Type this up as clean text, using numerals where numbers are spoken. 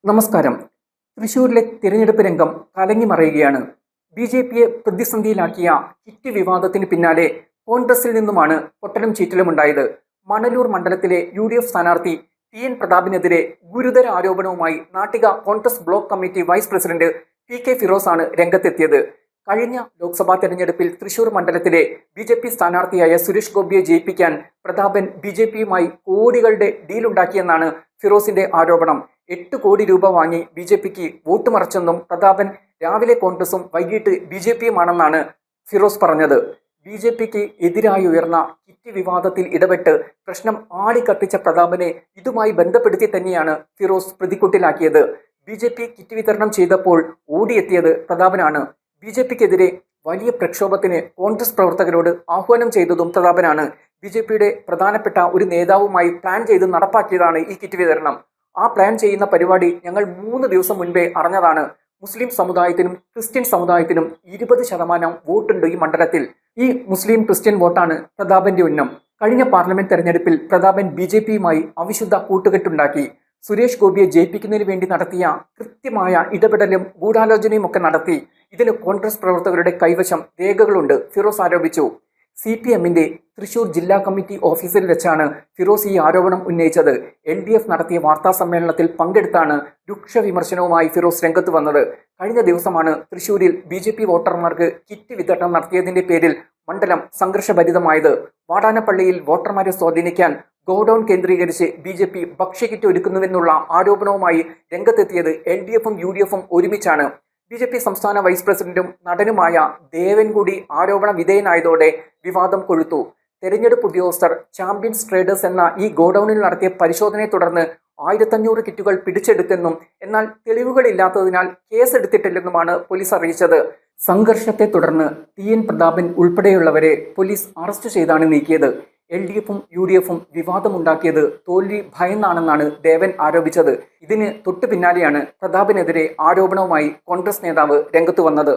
നമസ്കാരം. തൃശൂരിലെ തിരഞ്ഞെടുപ്പ് രംഗം കലങ്ങിമറിയുകയാണ്. ബി.ജെ.പിയെ പ്രതിസന്ധിയിലാക്കിയ കിറ്റ് വിവാദത്തിന് പിന്നാലെ കോൺഗ്രസിൽ നിന്നുമാണ് പൊട്ടലും ചീറ്റലുമുണ്ടായത്. മണലൂർ മണ്ഡലത്തിലെ യു.ഡി.എഫ് സ്ഥാനാർത്ഥി ടി.എൻ. പ്രതാപിനെതിരെ ഗുരുതര ആരോപണവുമായി Nattika Congress block committee vice president P K. ഫിറോസാണ് രംഗത്തെത്തിയത്. കഴിഞ്ഞ ലോക്സഭാ തെരഞ്ഞെടുപ്പിൽ തൃശൂർ മണ്ഡലത്തിലെ ബി.ജെ.പി സ്ഥാനാർത്ഥിയായ സുരേഷ് ഗോപിയെ ജയിപ്പിക്കാൻ പ്രതാപൻ ബി.ജെ.പിയുമായി കോടികളുടെ ഡീലുണ്ടാക്കിയെന്നാണ് ഫിറോസിന്റെ ആരോപണം. 8 കോടി രൂപ വാങ്ങി ബി.ജെ.പിക്ക് വോട്ട് മറിച്ചെന്നും പ്രതാപൻ രാവിലെ കോൺഗ്രസും വൈകിട്ട് ബി.ജെ.പിയുമാണെന്നാണ് ഫിറോസ് പറഞ്ഞത്. ബി.ജെ.പിക്ക് എതിരായി ഉയർന്ന കിറ്റ് വിവാദത്തിൽ ഇടപെട്ട് പ്രശ്നം ആളിക്കത്തിച്ച പ്രതാപനെ ഇതുമായി ബന്ധപ്പെടുത്തി തന്നെയാണ് ഫിറോസ് പ്രതിക്കൂട്ടിലാക്കിയത്. ബി.ജെ.പി കിറ്റ് വിതരണം ചെയ്തപ്പോൾ ഓടിയെത്തിയത് പ്രതാപനാണ്. ബി.ജെ.പിക്കെതിരെ വലിയ പ്രക്ഷോഭത്തിന് കോൺഗ്രസ് പ്രവർത്തകരോട് ആഹ്വാനം ചെയ്തതും പ്രതാപനാണ്. ബി.ജെ.പിയുടെ പ്രധാനപ്പെട്ട ഒരു നേതാവുമായി പ്ലാൻ ചെയ്ത് നടപ്പാക്കിയതാണ് ഈ കിറ്റ് വിതരണം. ആ പ്ലാൻ ചെയ്യുന്ന പരിപാടി ഞങ്ങൾ 3 ദിവസം മുൻപേ അറിഞ്ഞതാണ്. മുസ്ലിം സമുദായത്തിനും ക്രിസ്ത്യൻ സമുദായത്തിനും 20% വോട്ടുണ്ട് ഈ മണ്ഡലത്തിൽ. ഈ മുസ്ലിം ക്രിസ്ത്യൻ വോട്ടാണ് പ്രതാപന്റെ ഉന്നം. കഴിഞ്ഞ പാർലമെന്റ് തെരഞ്ഞെടുപ്പിൽ പ്രതാപൻ ബി.ജെ.പിയുമായി അവിശുദ്ധ കൂട്ടുകെട്ടുണ്ടാക്കി. സുരേഷ് ഗോപിയെ ജയിപ്പിക്കുന്നതിന് വേണ്ടി നടത്തിയ കൃത്യമായ ഇടപെടലും ഗൂഢാലോചനയും ഒക്കെ നടത്തി. ഇതിന് കോൺഗ്രസ് പ്രവർത്തകരുടെ കൈവശം രേഖകളുണ്ട്, ഫിറോസ് ആരോപിച്ചു. CPMന്റെ തൃശൂർ ജില്ലാ കമ്മിറ്റി ഓഫീസിൽ വെച്ചാണ് ഫിറോസ് ഈ ആരോപണം ഉന്നയിച്ചത്. LDF നടത്തിയ വാർത്താ സമ്മേളനത്തിൽ പങ്കെടുത്താണ് രൂക്ഷ വിമർശനവുമായി ഫിറോസ് രംഗത്ത് വന്നത്. കഴിഞ്ഞ ദിവസമാണ് തൃശൂരിൽ ബി.ജെ.പി വോട്ടർമാർക്ക് കിറ്റ് വിതരണം നടത്തിയതിന്റെ പേരിൽ മണ്ഡലം സംഘർഷഭരിതമായത്. വാടാനപ്പള്ളിയിൽ വോട്ടർമാരെ സ്വാധീനിക്കാൻ ഗോഡൌൺ കേന്ദ്രീകരിച്ച് ബി.ജെ.പി ഭക്ഷ്യക്കിറ്റ് ഒരുക്കുന്നുവെന്നുള്ള ആരോപണവുമായി രംഗത്തെത്തിയത് LDFും UDFും ഒരുമിച്ചാണ്. ബി.ജെ.പി സംസ്ഥാന വൈസ് പ്രസിഡന്റും നടനുമായ ദേവൻ കൂടി ആരോപണ വിധേയനായതോടെ വിവാദം കൊഴുത്തു. തെരഞ്ഞെടുപ്പ് ഉദ്യോഗസ്ഥർ ചാമ്പ്യൻസ് ട്രേഡേഴ്സ് എന്ന ഈ ഗോഡൌണിൽ നടത്തിയ പരിശോധനയെ തുടർന്ന് 1500 കിറ്റുകൾ പിടിച്ചെടുത്തെന്നും എന്നാൽ തെളിവുകളില്ലാത്തതിനാൽ കേസെടുത്തിട്ടില്ലെന്നുമാണ് പോലീസ് അറിയിച്ചത്. സംഘർഷത്തെ തുടർന്ന് ടി.എൻ. പ്രതാപൻ ഉൾപ്പെടെയുള്ളവരെ പോലീസ് അറസ്റ്റ് ചെയ്താണ് നീക്കിയത്. LDFും UDFും വിവാദമുണ്ടാക്കിയത് തോൽവി ഭയന്നാണെന്നാണ് ദേവൻ ആരോപിച്ചത്. ഇതിന് തൊട്ടു പിന്നാലെയാണ് പ്രതാപനെതിരെ ആരോപണവുമായി കോൺഗ്രസ് നേതാവ് രംഗത്തു വന്നത്.